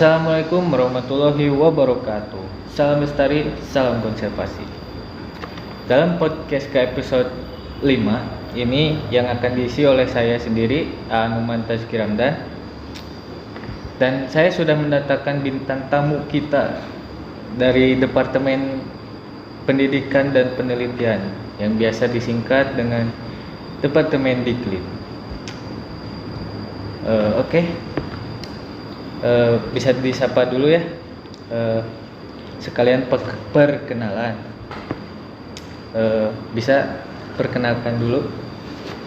Assalamualaikum warahmatullahi wabarakatuh. Salam lestari, salam konservasi. Dalam podcast ke episode 5 ini yang akan diisi oleh saya sendiri, Anuman Tazkiramdan. Dan saya sudah mendatangkan bintang tamu kita dari Departemen Pendidikan dan Penelitian yang biasa disingkat dengan Departemen Diklit. Oke. Bisa disapa dulu ya, sekalian perkenalan. Bisa perkenalkan dulu.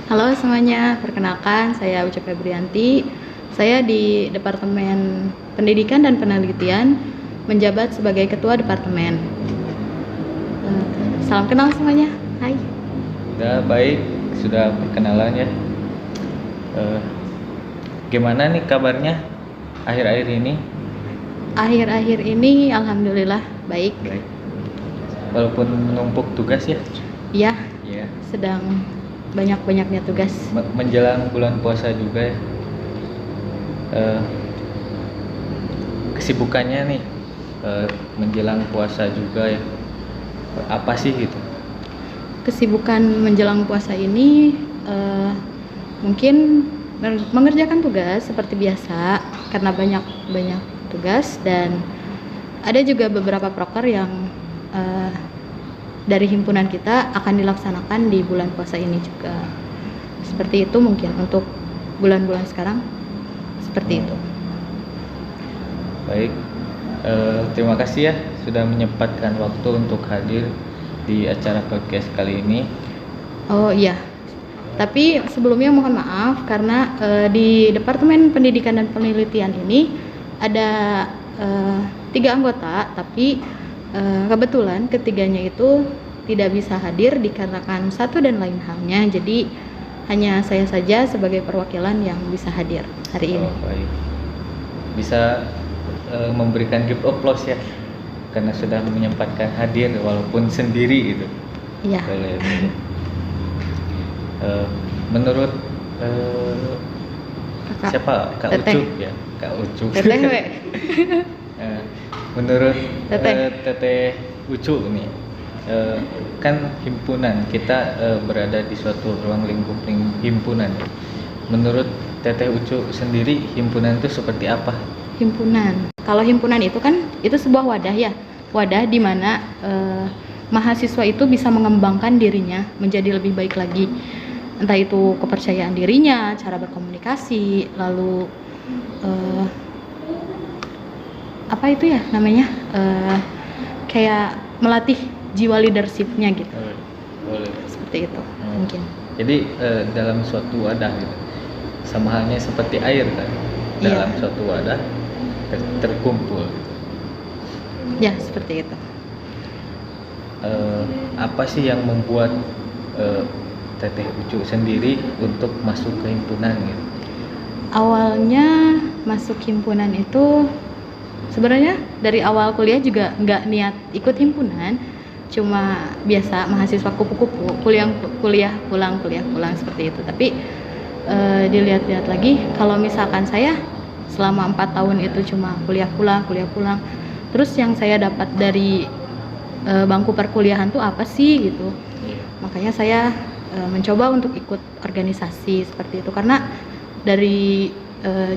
Halo semuanya, perkenalkan saya Uca Febrianti. Saya di Departemen Pendidikan dan Penelitian menjabat sebagai Ketua Departemen. Salam kenal semuanya. Hai. Udah baik, sudah perkenalan ya. Gimana nih kabarnya akhir-akhir ini? Akhir-akhir ini alhamdulillah baik. Baik. Walaupun numpuk tugas ya? Iya. Iya. Sedang banyak-banyaknya tugas. Menjelang bulan puasa juga ya. Kesibukannya nih menjelang puasa juga ya. Apa sih gitu? Kesibukan menjelang puasa ini mungkin mengerjakan tugas seperti biasa karena banyak tugas, dan ada juga beberapa proker yang dari himpunan kita akan dilaksanakan di bulan puasa ini juga. Seperti itu mungkin untuk bulan-bulan sekarang seperti itu. Baik, terima kasih ya sudah menyempatkan waktu untuk hadir di acara podcast kali ini. Oh iya, tapi sebelumnya mohon maaf karena di Departemen Pendidikan dan Penelitian ini ada 3 anggota, tapi kebetulan ketiganya itu tidak bisa hadir dikarenakan satu dan lain halnya. Jadi hanya saya saja sebagai perwakilan yang bisa hadir hari ini. Baik. Bisa memberikan gift applause ya, karena sudah menyempatkan hadir walaupun sendiri gitu. Iya. Menurut Kakak. siapa? Kak Teteh. Ucup ya, Kak Ucup. Teteh we. Menurut Teteh. Teteh Ucup nih, kan himpunan kita berada di suatu ruang lingkup himpunan. Menurut Teteh Ucup sendiri, himpunan itu seperti apa? Himpunan. Kalau himpunan itu kan itu sebuah wadah ya. Wadah di mana mahasiswa itu bisa mengembangkan dirinya menjadi lebih baik lagi. Entah itu kepercayaan dirinya, cara berkomunikasi, lalu apa itu ya namanya? Kayak melatih jiwa leadership-nya gitu. Boleh. Seperti itu mungkin. Jadi dalam suatu wadah gitu. Sama halnya seperti air kan. Dalam suatu wadah terkumpul gitu. Ya, seperti itu. Apa sih yang membuat Teteh Ucu sendiri untuk masuk ke himpunan gitu? Awalnya masuk himpunan itu sebenarnya dari awal kuliah juga nggak niat ikut himpunan, cuma biasa mahasiswa kupu-kupu, kuliah pulang seperti itu. Tapi dilihat-lihat lagi, kalau misalkan saya selama 4 tahun itu cuma kuliah pulang, terus yang saya dapat dari bangku perkuliahan tuh apa sih gitu. Makanya saya mencoba untuk ikut organisasi seperti itu, karena dari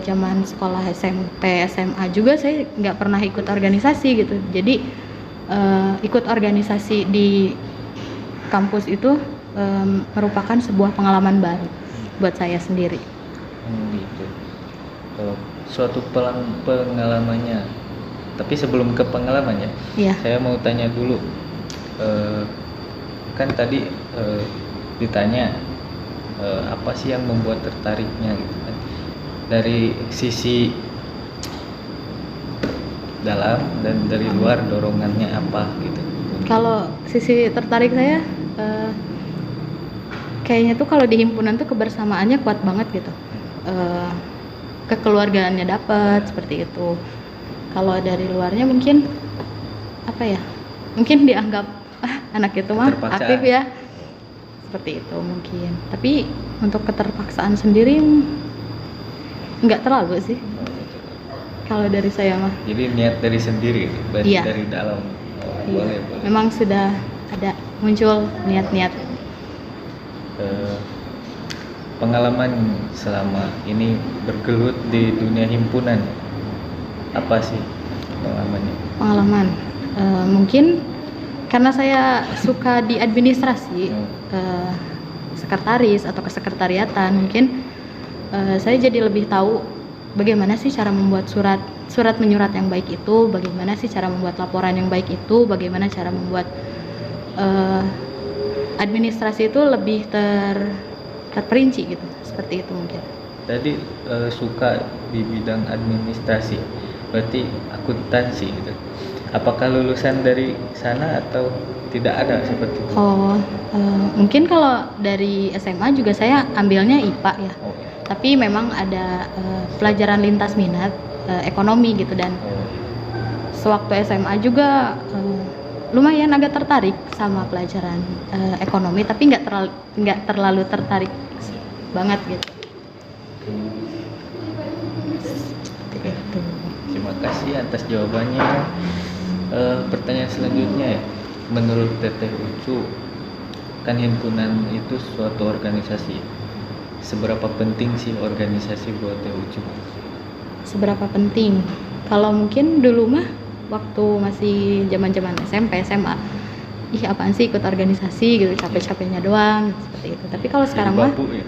zaman sekolah SMP, SMA juga saya nggak pernah ikut organisasi gitu. Jadi ikut organisasi di kampus itu merupakan sebuah pengalaman baru buat saya sendiri. Gitu. Suatu pengalamannya. Tapi sebelum ke pengalamannya, saya mau tanya dulu. Kan tadi ditanya apa sih yang membuat tertariknya gitu kan? Dari sisi dalam dan dari luar dorongannya apa gitu? Kalau sisi tertarik saya kayaknya tuh kalau di himpunan tuh kebersamaannya kuat banget gitu. Kekeluargaannya dapat seperti itu. Kalau dari luarnya mungkin apa ya? Mungkin dianggap anak itu mah aktif ya. Seperti itu mungkin. Tapi untuk keterpaksaan sendiri nggak terlalu sih. kalau dari saya mah. Jadi niat dari sendiri, berarti Iya. dari dalam. Iya. Boleh. Memang sudah ada muncul niat-niat. Eh, Pengalaman selama ini bergelut di dunia himpunan, apa sih pengalamannya? Pengalaman. Mungkin karena saya suka di administrasi, sekretaris atau kesekretariatan, mungkin saya jadi lebih tahu bagaimana sih cara membuat surat menyurat yang baik itu, bagaimana sih cara membuat laporan yang baik itu, bagaimana cara membuat administrasi itu lebih terperinci gitu, seperti itu mungkin. Tadi suka di bidang administrasi, berarti akuntansi gitu. Apakah lulusan dari sana atau tidak ada seperti itu? Mungkin kalau dari SMA juga saya ambilnya IPA ya, Oh, tapi memang ada pelajaran lintas minat ekonomi gitu, dan sewaktu SMA juga lumayan agak tertarik sama pelajaran ekonomi, tapi nggak terlalu tertarik banget gitu. Seperti itu. terima kasih atas jawabannya. Pertanyaan selanjutnya ya, menurut Teteh Ucu, kan himpunan itu suatu organisasi. Seberapa penting sih organisasi buat Teteh Ucu? Seberapa penting? Kalau mungkin dulu mah waktu masih zaman-zaman SMP, SMA, ih apaan sih ikut organisasi gitu, capek-capeknya doang seperti itu. Tapi kalau sekarang mah Babu ya?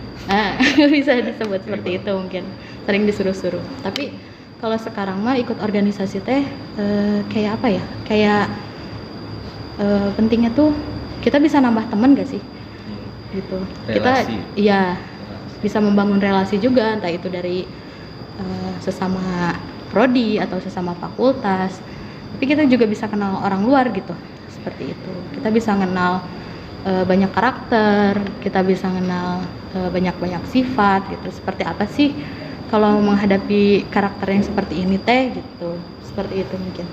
bisa disebut seperti itu, mungkin sering disuruh-suruh. Tapi kalau sekarang mah ikut organisasi teh kayak apa ya? Kayak pentingnya tuh kita bisa nambah teman gak sih? Gitu. Kita Relasi. iya bisa membangun relasi juga, entah itu dari sesama prodi atau sesama fakultas. Tapi kita juga bisa kenal orang luar gitu. Seperti itu. Kita bisa kenal banyak karakter, kita bisa kenal banyak-banyak sifat gitu. Seperti apa sih kalau menghadapi karakter yang seperti ini teh gitu. Seperti itu mungkin.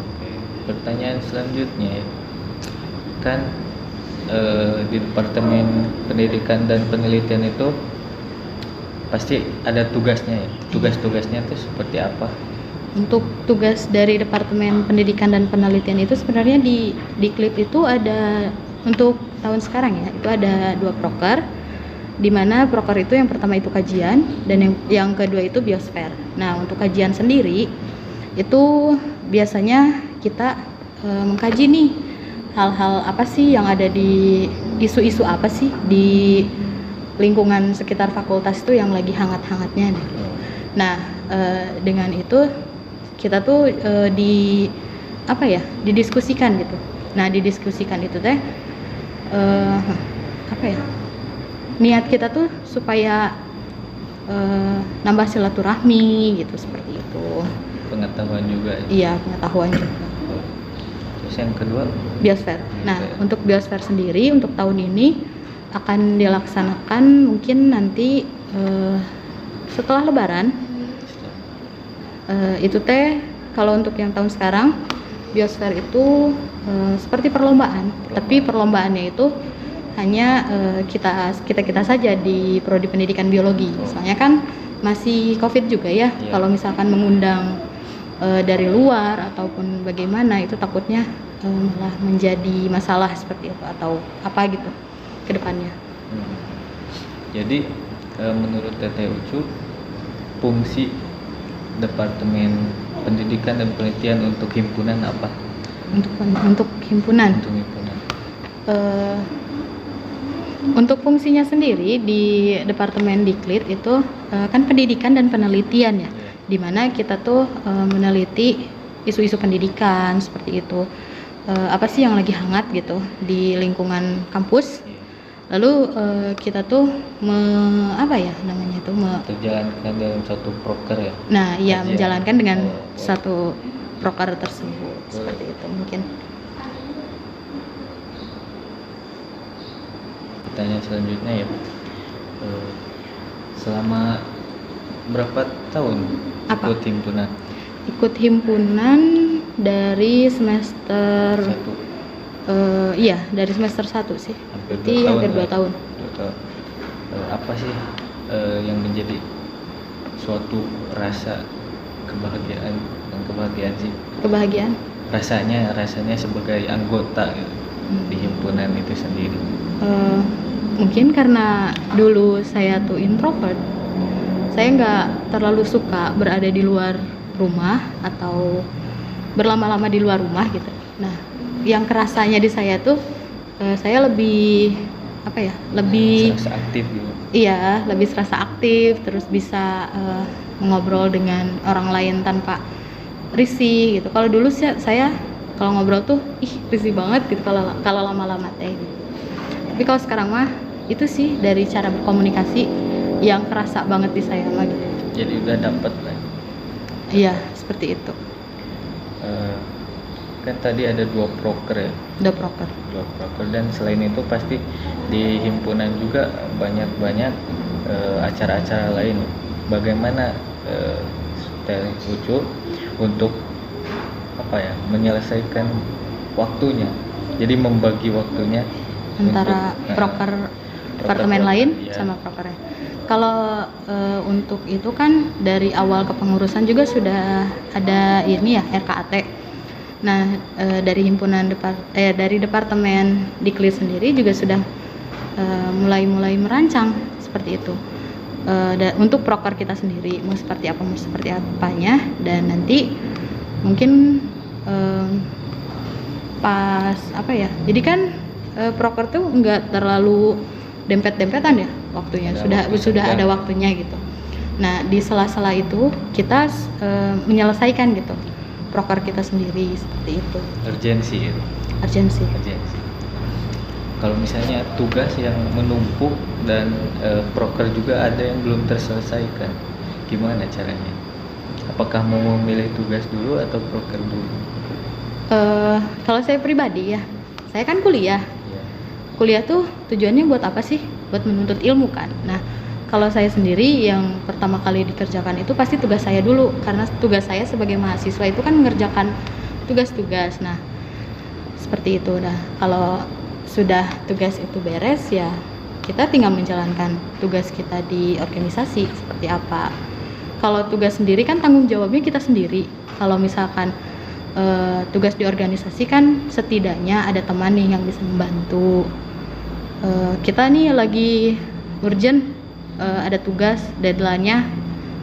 Oke. Pertanyaan selanjutnya ya. Kan di Departemen Pendidikan dan Penelitian itu pasti ada tugasnya ya. Tugas-tugasnya itu seperti apa? Untuk tugas dari Departemen Pendidikan dan Penelitian itu sebenarnya di KLIP itu ada, untuk tahun sekarang ya, itu ada 2 proker, di mana proker itu yang pertama itu kajian dan yang kedua itu biosfer. Nah, untuk kajian sendiri itu biasanya kita mengkaji nih hal-hal apa sih yang ada di isu-isu apa sih di lingkungan sekitar fakultas itu yang lagi hangat-hangatnya nih. Nah, dengan itu kita tuh didiskusikan gitu. Nah, didiskusikan itu teh niat kita tuh supaya nambah silaturahmi gitu, seperti itu. Pengetahuan juga ya. Iya, pengetahuan juga. Terus yang kedua, Biosfer. Nah, untuk biosfer sendiri untuk tahun ini akan dilaksanakan mungkin nanti setelah Lebaran. Itu teh kalau untuk yang tahun sekarang biosfer itu seperti perlombaan, tapi perlombaannya itu hanya kita saja di prodi pendidikan biologi. Soalnya kan masih COVID juga ya. Iya. Kalau misalkan mengundang dari luar ataupun bagaimana, itu takutnya malah menjadi masalah seperti itu atau apa gitu ke depannya. Jadi menurut Teteh Ucu, fungsi Departemen Pendidikan dan Penelitian untuk himpunan apa? Untuk himpunan. Untuk himpunan. Untuk fungsinya sendiri di Departemen Diklit itu kan pendidikan dan penelitian ya, dimana kita tuh meneliti isu-isu pendidikan seperti itu, apa sih yang lagi hangat gitu di lingkungan kampus. Lalu kita tuh Terjalankan dalam satu proker ya. Nah, iya, Kajian. menjalankan dengan Oh. satu proker tersebut. Seperti itu mungkin. Pertanyaan selanjutnya ya, selama berapa tahun Apa? ikut himpunan? Ikut himpunan dari semester Satu, dari semester 1 sih. hampir Berarti 2 tahun. hampir 2 lah. tahun. 2 tahun. Apa sih yang menjadi suatu rasa kebahagiaan dan kebahagiaan sih Kebahagiaan. rasanya sebagai anggota gitu, di himpunan itu sendiri. Eh, Mungkin karena dulu saya tuh introvert, saya nggak terlalu suka berada di luar rumah atau berlama-lama di luar rumah gitu. Nah, yang kerasanya di saya tuh saya lebih apa ya, lebih Serasa aktif gitu. iya, lebih serasa aktif, terus bisa ngobrol dengan orang lain tanpa risih gitu. Kalau dulu saya kalau ngobrol tuh risih banget gitu kalau lama-lama teh gitu. Tapi kalau sekarang mah itu sih dari cara berkomunikasi yang kerasa banget di saya mah gitu. Jadi udah dapet lah. Iya, seperti itu. Eh, kan tadi ada 2 proker ya, Udah proker. 2 proker, dan selain itu pasti di himpunan juga banyak acara-acara lain. Bagaimana Teh Ucu untuk apa ya, menyelesaikan waktunya, jadi membagi waktunya Antara untuk, proker departemen lain iya. sama prokernya. Kalau untuk itu kan dari awal kepengurusan juga sudah ada ini ya, RKAT. Nah, dari himpunan dari departemen Diklit sendiri juga sudah mulai merancang seperti itu. Untuk proker kita sendiri mau seperti apanya, dan nanti mungkin pas apa ya, jadi kan proker tuh nggak terlalu dempet-dempetan ya waktunya, sudah ada waktunya gitu. Nah, di sela-sela itu kita menyelesaikan gitu proker kita sendiri, seperti itu. Urgensi itu. Urgensi. Kalau misalnya tugas yang menumpuk dan proker juga ada yang belum terselesaikan, gimana caranya? Apakah mau memilih tugas dulu atau proker dulu? Kalau saya pribadi ya, saya kan kuliah. Ya. Kuliah tuh tujuannya buat apa sih? Buat menuntut ilmu kan. Nah, kalau saya sendiri yang pertama kali dikerjakan itu pasti tugas saya dulu, karena tugas saya sebagai mahasiswa itu kan mengerjakan tugas-tugas. Nah, seperti itu. Nah, kalau sudah tugas itu beres ya, kita tinggal menjalankan tugas kita di organisasi seperti apa. Kalau tugas sendiri kan tanggung jawabnya kita sendiri. Kalau misalkan tugas di organisasi kan setidaknya ada teman nih yang bisa membantu. Kita nih lagi urgent, ada tugas deadline-nya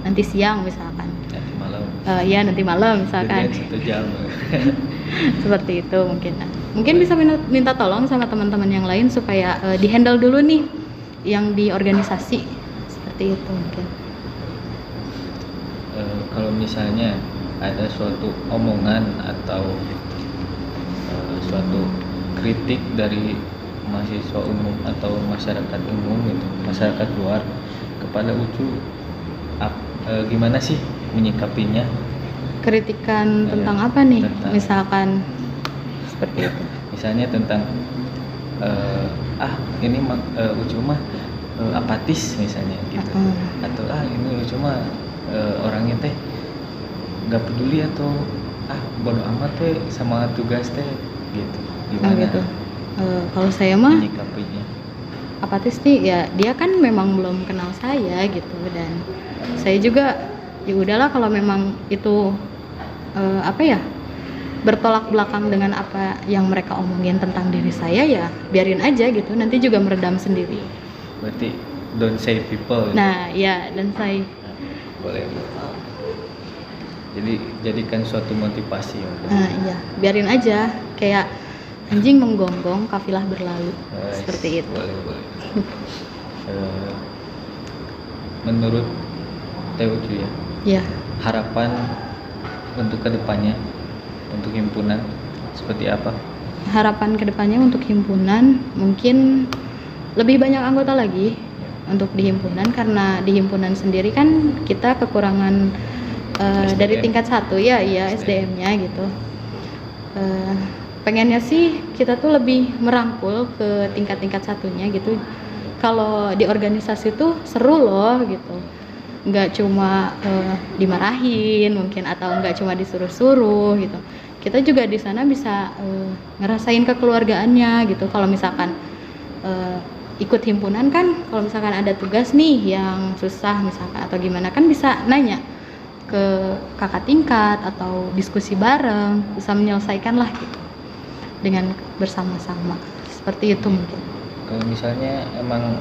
nanti siang misalkan. Nanti malam. Ya nanti malam misalkan. Deadline 1 jam. Seperti itu mungkin. Nah, mungkin bisa minta tolong sama teman-teman yang lain supaya di-handle dulu nih yang di organisasi. Seperti itu mungkin. Kalau misalnya ada suatu omongan atau suatu kritik dari mahasiswa umum atau masyarakat umum gitu, masyarakat luar kepada Ucu, gimana sih menyikapinya? Kritikan tentang apa nih? Misalkan seperti itu. Misalnya tentang ini Ucu mah apatis misalnya gitu. Atau ini Ucu mah orangnya teh nggak peduli atau bodo amat teh sama tugas teh gitu. Gimana gitu. Kalau saya mah menyikapinya? apatis nih ya, dia kan memang belum kenal saya gitu, dan saya juga ya udahlah kalau memang itu bertolak belakang dengan apa yang mereka omongin tentang diri saya, ya biarin aja gitu, nanti juga meredam sendiri. Berarti don't say people. Nah ya, dan saya boleh. Jadi jadikan suatu motivasi. Iya, biarin aja, kayak anjing menggonggong kafilah berlalu. Seperti itu. Boleh. Menurut Teh Ucu ya, ya, harapan untuk kedepannya untuk himpunan seperti apa? Harapan kedepannya untuk himpunan mungkin lebih banyak anggota lagi untuk di himpunan, karena di himpunan sendiri kan kita kekurangan dari tingkat 1 ya, SDM-nya gitu. Pengennya sih kita tuh lebih merangkul ke tingkat-tingkat 1-nya gitu. Kalau di organisasi tuh seru loh gitu, nggak cuma dimarahin mungkin, atau nggak cuma disuruh-suruh gitu. Kita juga di sana bisa ngerasain kekeluargaannya gitu. Kalau misalkan ikut himpunan kan, kalau misalkan ada tugas nih yang susah misalkan atau gimana kan bisa nanya ke kakak tingkat atau diskusi bareng, bisa menyelesaikan lah gitu dengan bersama-sama, seperti itu mungkin. Kalau misalnya emang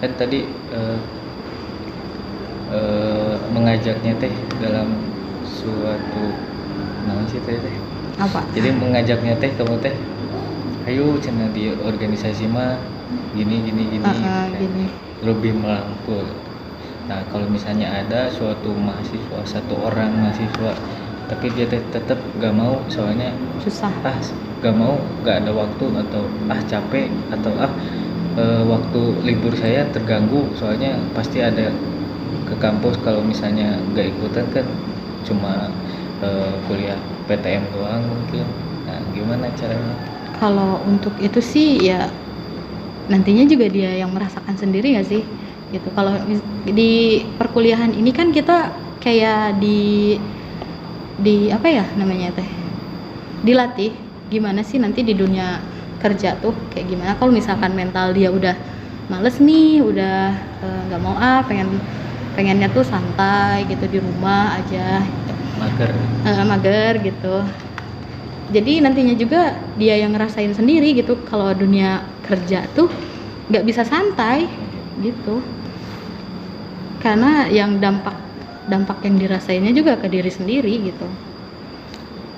kan tadi mengajaknya teh dalam suatu sih teh. Apa? Jadi mengajaknya teh kamu teh, ayo cenah di organisasi mah gini gini Gini. lebih merangkul. Nah kalau misalnya ada suatu mahasiswa, satu orang mahasiswa tapi dia tetap gak mau soalnya Susah. gak mau, gak ada waktu atau capek atau waktu libur saya terganggu soalnya pasti ada ke kampus, kalau misalnya gak ikutan kan cuma kuliah PTM doang mungkin. Nah gimana caranya? Kalau untuk itu sih ya nantinya juga dia yang merasakan sendiri gak sih gitu. Kalau di perkuliahan ini kan kita kayak di apa ya namanya teh, dilatih gimana sih nanti di dunia kerja tuh kayak gimana. Kalau misalkan mental dia udah males nih, udah nggak mau pengennya tuh santai gitu di rumah aja, mager gitu. Jadi nantinya juga dia yang ngerasain sendiri gitu kalau dunia kerja tuh nggak bisa santai gitu, karena yang dampak yang dirasainnya juga ke diri sendiri gitu.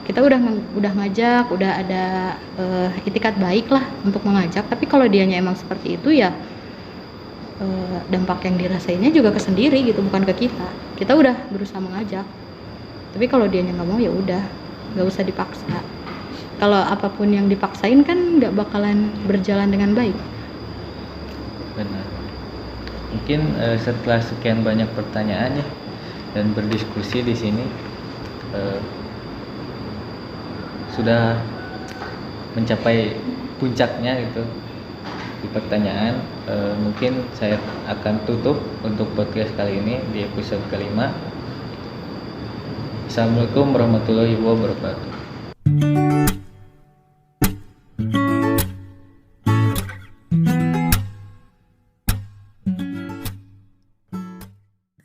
Kita udah ngajak, udah ada itikat baik lah untuk mengajak, tapi kalau dianya emang seperti itu ya dampak yang dirasainnya juga ke sendiri gitu, bukan ke kita. Kita udah berusaha mengajak, tapi kalau dianya nggak mau ya udah, nggak usah dipaksa. Kalau apapun yang dipaksain kan nggak bakalan berjalan dengan baik. Benar. Mungkin setelah sekian banyak pertanyaan ya dan berdiskusi di sini sudah mencapai puncaknya gitu di pertanyaan. Mungkin saya akan tutup untuk podcast kali ini di episode kelima. Assalamualaikum warahmatullahi wabarakatuh.